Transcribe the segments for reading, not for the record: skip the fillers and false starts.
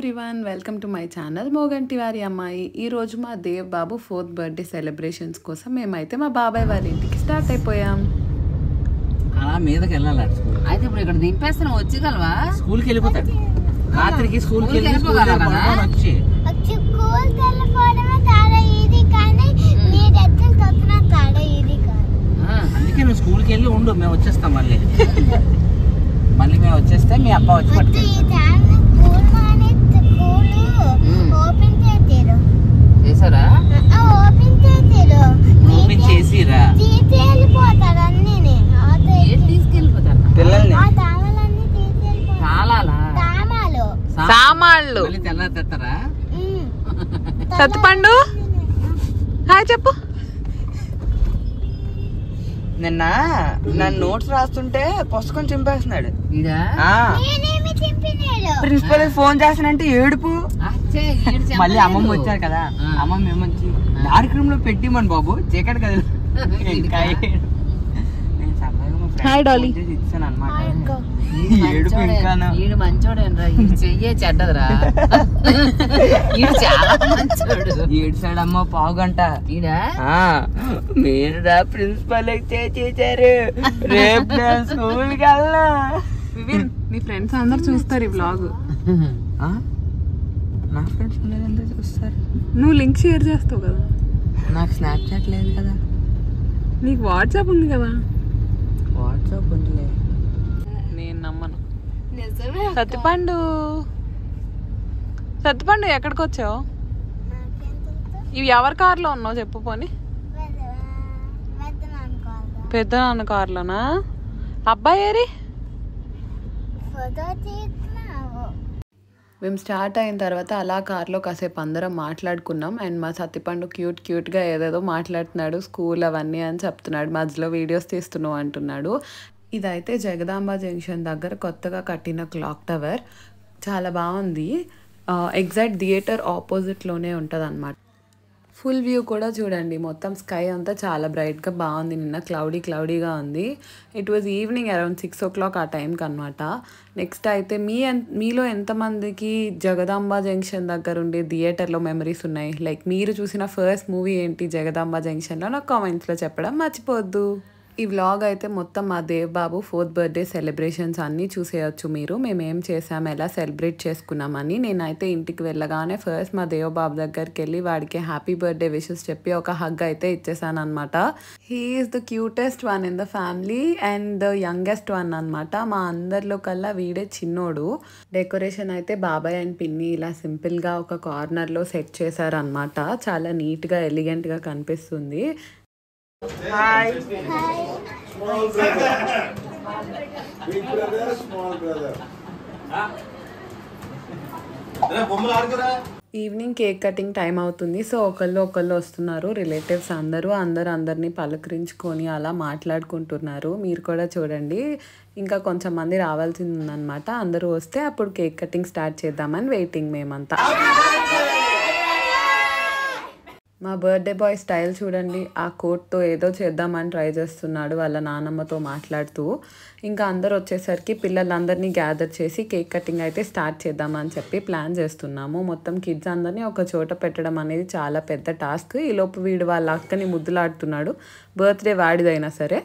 Everyone, welcome to my channel Moganti వారి అమ్మాయి. ఈరోజు మా దేవ్ బాబు 4th బర్త్డే సెలబ్రేషన్స్ కోసం మేమైతే మా బాబాయ్ వాళ్ళ ఇంటికి స్టార్ట్ అయిపోయాం. అలా మీదకి వెళ్ళాలి. అయితే ఇప్పుడు ఇక్కడ దింపేస్తాను, వచ్చేగలవా? స్కూల్కి వెళ్ళిపోతాడు. రాత్రికి స్కూల్కి వెళ్ళిపోగలరా? అందుకే నువ్వు స్కూల్కి వెళ్ళి ఉండు, మేము వచ్చేస్తాం. మళ్ళీ మేము వచ్చేస్తే మీ అబ్బా వచ్చి చేసారా? ఓపెన్ చేసిరా తీసుకెళ్ళిపోతారు పిల్లల్ని సామాళ్ళు తెల్లారి తెస్తారా? సత్తుపండు హాయ్ చెప్పు. నిన్న నన్ను నోట్స్ రాస్తుంటే పుస్తకం చింపేస్తున్నాడు. ప్రిన్సిపల్ ఫోన్ చేస్తానంటే ఏడుపు. మళ్ళీ అమ్మమ్మ వచ్చారు కదా, అమ్మమ్మ ఏమొచ్చి డార్క్ రూమ్ లో పెట్టిమని బాబు చీకటి కదా ఇచ్చాను అనమాట. ఏడుపు ఇంకా ఈడు మంచోడేనరా, ఈడు చెయ్యే చెడ్డదిరా. ఈడు చాలా మంచోడు. ఏడు సైడ్ అమ్మ పావుగంట. ఈడా మీరు ప్రిన్సిపల్ చేశారు, రేపు నేను స్కూల్కి వెళ్ళా. నీ ఫ్రెండ్స్ అందరు చూస్తారు ఈ వ్లాగ్. నా ఫ్రెండ్స్ అందరూ చూస్తారు. నువ్వు లింక్ షేర్ చేస్తావు కదా. నాకు స్నాప్చాట్ లేదు కదా. నీకు వాట్సాప్ ఉంది కదా. వాట్సాప్ ఉందిలే. నేను నమ్మను. సత్తుపండు సత్తుపండు ఎక్కడికి వచ్చావు? ఇవి ఎవరి కార్లో ఉన్నావు చెప్పు. పోనీ పెద్ద నాన్న కార్లోనా? అబ్బాయి ఏరి? మేము స్టార్ట్ అయిన తర్వాత అలా కార్లో కాసేపు అందరం మాట్లాడుకున్నాం. అండ్ మా సత్తిపండు క్యూట్గా ఏదేదో మాట్లాడుతున్నాడు, స్కూల్ అవన్నీ అని చెప్తున్నాడు. మధ్యలో వీడియోస్ తీస్తున్నావు అంటున్నాడు. ఇదైతే జగదాంబ జంక్షన్ దగ్గర కొత్తగా కట్టిన క్లాక్ టవర్. చాలా బాగుంది. ఎగ్జాక్ట్ థియేటర్ ఆపోజిట్లోనే ఉంటుంది అన్నమాట. ఫుల్ వ్యూ కూడా చూడండి. మొత్తం స్కై అంతా చాలా బ్రైట్గా బాగుంది. నిన్న క్లౌడీగా ఉంది. It was evening around 6 o'clock ఆ టైంకి అనమాట. నెక్స్ట్ అయితే మీలో ఎంతమందికి జగదాంబ జంక్షన్ దగ్గర ఉండే థియేటర్లో మెమరీస్ ఉన్నాయి? లైక్ మీరు చూసిన ఫస్ట్ మూవీ ఏంటి జగదాంబ జంక్షన్లో? నాకు కామెంట్స్లో చెప్పడం మర్చిపోవద్దు. ఈ వ్లాగ్ అయితే మొత్తం మా దేవ్ బాబు 4th బర్త్డే సెలబ్రేషన్స్ అన్నీ చూసేయచ్చు మీరు. మేము ఏం చేసాము, ఎలా సెలబ్రేట్ చేసుకున్నామని. నేనైతే ఇంటికి వెళ్ళగానే ఫస్ట్ మా దేవ్ బాబు దగ్గరికి వెళ్ళి వాడికి హ్యాపీ బర్త్డే విషెస్ చెప్పి ఒక హగ్ అయితే ఇచ్చేసాను అనమాట. He is the cutest one in the family and the youngest one అనమాట. మా అందరిలో కల్లా వీడే చిన్నోడు. డెకరేషన్ అయితే బాబాయ్ అండ్ పిన్ని ఇలా సింపుల్గా ఒక కార్నర్లో సెట్ చేశారనమాట. చాలా నీట్గా ఎలిగెంట్గా కనిపిస్తుంది. Hi. Evening cake cutting time అవుతుంది. సో ఒకళ్ళు వస్తున్నారు రిలేటివ్స్ అందరినీ పలకరించుకొని అలా మాట్లాడుకుంటున్నారు. మీరు కూడా చూడండి. ఇంకా కొంచెం మంది రావాల్సింది ఉందన్నమాట. అందరూ వస్తే అప్పుడు కేక్ కటింగ్ స్టార్ట్ చేద్దామని వెయిటింగ్ మేమంతా. మా బర్త్డే బాయ్ స్టైల్ చూడండి. ఆ కోట్తో ఏదో చేద్దామని ట్రై చేస్తున్నాడు వాళ్ళ నానమ్మతో మాట్లాడుతూ. ఇంకా అందరు వచ్చేసరికి పిల్లలందరినీ గ్యాదర్ చేసి కేక్ కటింగ్ అయితే స్టార్ట్ చేద్దామని చెప్పి ప్లాన్ చేస్తున్నాము. మొత్తం కిడ్స్ అందరినీ ఒక చోట పెట్టడం అనేది చాలా పెద్ద టాస్క్. ఈలోపు వీడు వాళ్ళ అక్కని ముద్దులాడుతున్నాడు. బర్త్డే వాడిదైనా సరే.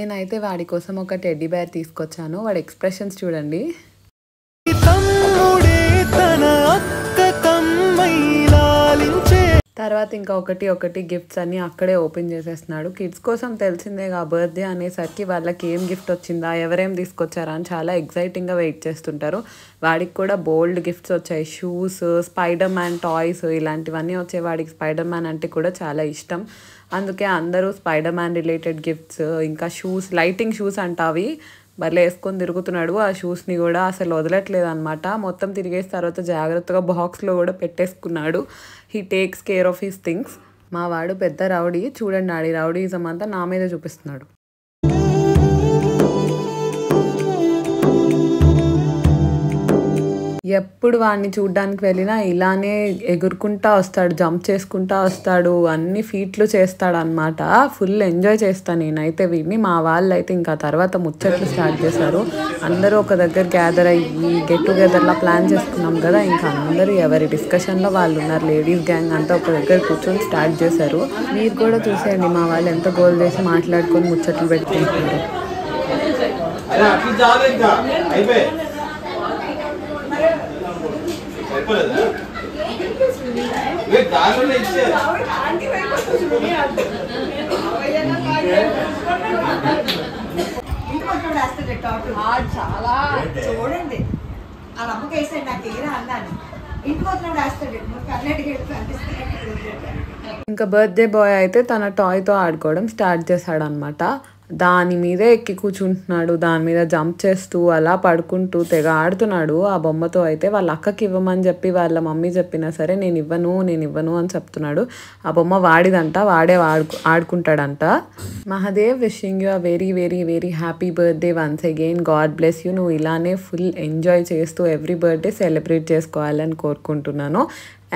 నేనైతే వాడి కోసం ఒక టెడ్డీ బేర్ తీసుకొచ్చాను. వాడి ఎక్స్ప్రెషన్స్ చూడండి. తర్వాత ఇంకా ఒకటి గిఫ్ట్స్ అన్ని అక్కడే ఓపెన్ చేసేస్తున్నాడు. కిడ్స్ కోసం తెలిసిందేగా బర్త్డే అనేసరికి వాళ్ళకి ఏం గిఫ్ట్ వచ్చిందా, ఎవరేం తీసుకొచ్చారా అని చాలా ఎగ్జైటింగ్గా వెయిట్ చేస్తుంటారు. వాడికి కూడా బోల్డ్ గిఫ్ట్స్ వచ్చాయి. షూస్, స్పైడర్ మ్యాన్ టాయ్స్ ఇలాంటివన్నీ వచ్చాయి. వాడికి స్పైడర్ మ్యాన్ అంటే కూడా చాలా ఇష్టం. అందుకే అందరూ స్పైడర్ మ్యాన్ రిలేటెడ్ గిఫ్ట్స్, ఇంకా షూస్, లైటింగ్ షూస్ అంటావి భలే వేసుకొని తిరుగుతున్నాడు. ఆ షూస్ని కూడా అసలు వదలట్లేదు అనమాట. మొత్తం తిరిగేసిన తర్వాత జాగ్రత్తగా బాక్స్లో కూడా పెట్టేసుకున్నాడు. He takes care of his things. మా వాడు పెద్ద రౌడీ. చూడండి, ఆడి రౌడీజం అంతా నా మీద చూపిస్తున్నాడు. ఎప్పుడు వాడిని చూడ్డానికి వెళ్ళినా ఇలానే ఎగురుకుంటా వస్తాడు, జంప్ చేసుకుంటా వస్తాడు, అన్ని ఫీట్లు చేస్తాడు అనమాట. ఫుల్ ఎంజాయ్ చేస్తాను నేనైతే వీడిని. మా వాళ్ళు అయితే ఇంకా తర్వాత ముచ్చట్లు స్టార్ట్ చేశారు. అందరూ ఒక దగ్గర గ్యాదర్ అయ్యి గెట్ టుగెదర్లా ప్లాన్ చేసుకున్నాం కదా, ఇంకా అందరూ ఎవరి డిస్కషన్లో వాళ్ళు ఉన్నారు. లేడీస్ గ్యాంగ్ అంతా ఒక దగ్గర కూర్చొని స్టార్ట్ చేశారు. మీరు కూడా చూసేయండి మా వాళ్ళు ఎంత గోల్ చేసి మాట్లాడుకొని ముచ్చట్లు పెట్టుకుంటున్నారు. చాలా చూడండి వాళ్ళ అమ్మకి వేసాడు, నాకు ఏరా అన్నాను. ఇంటికి వచ్చినప్పుడు వేస్తాడు, కన్నడికి కనిపిస్తాడు. ఇంకా బర్త్డే బాయ్ అయితే తన టాయ్తో ఆడుకోవడం స్టార్ట్ చేశాడు అనమాట. దాని మీదే ఎక్కి కూర్చుంటున్నాడు, దాని మీద జంప్ చేస్తూ అలా పడుకుంటూ తెగ ఆడుతున్నాడు. ఆ బొమ్మతో అయితే వాళ్ళ అక్కకి ఇవ్వమని చెప్పి వాళ్ళ మమ్మీ చెప్పినా సరే నేను ఇవ్వను అని చెప్తున్నాడు. ఆ బొమ్మ వాడిదంట, వాడే ఆడుకుంటాడంట. Mahadev, wishing you a very very very happy birthday once again. God bless you. నువ్వు ఇలానే ఫుల్ ఎంజాయ్ చేస్తూ ఎవ్రీ బర్త్డే సెలబ్రేట్ చేసుకోవాలని కోరుకుంటున్నాను.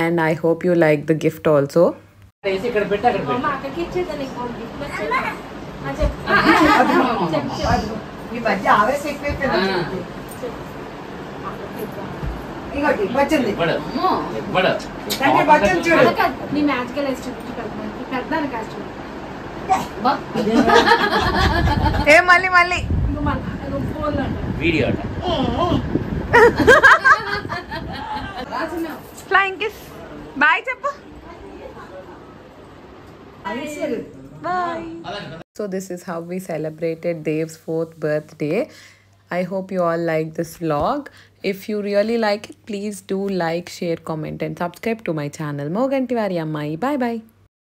And I hope you like the gift also. ఇక్కడ పెట్టు, అక్కడ పెట్టు. ఈ మధ్య ఆవేశం ఎక్కువైపోయింది. ఇంకోటి వచ్చింది పడు, పడు. వచ్చింది చూడు. నీ మ్యాజికల్ పెద్దాను కాస్ట్ ఏ మళ్ళీ వీడియో అట. Flying kiss. బాయ్ చెప్పు. Bye. So this is how we celebrated Dev's 4th birthday. I hope you all like this vlog. If you really like it, please do like, share, comment and subscribe to my channel. Mogantivari Ammai. Bye bye.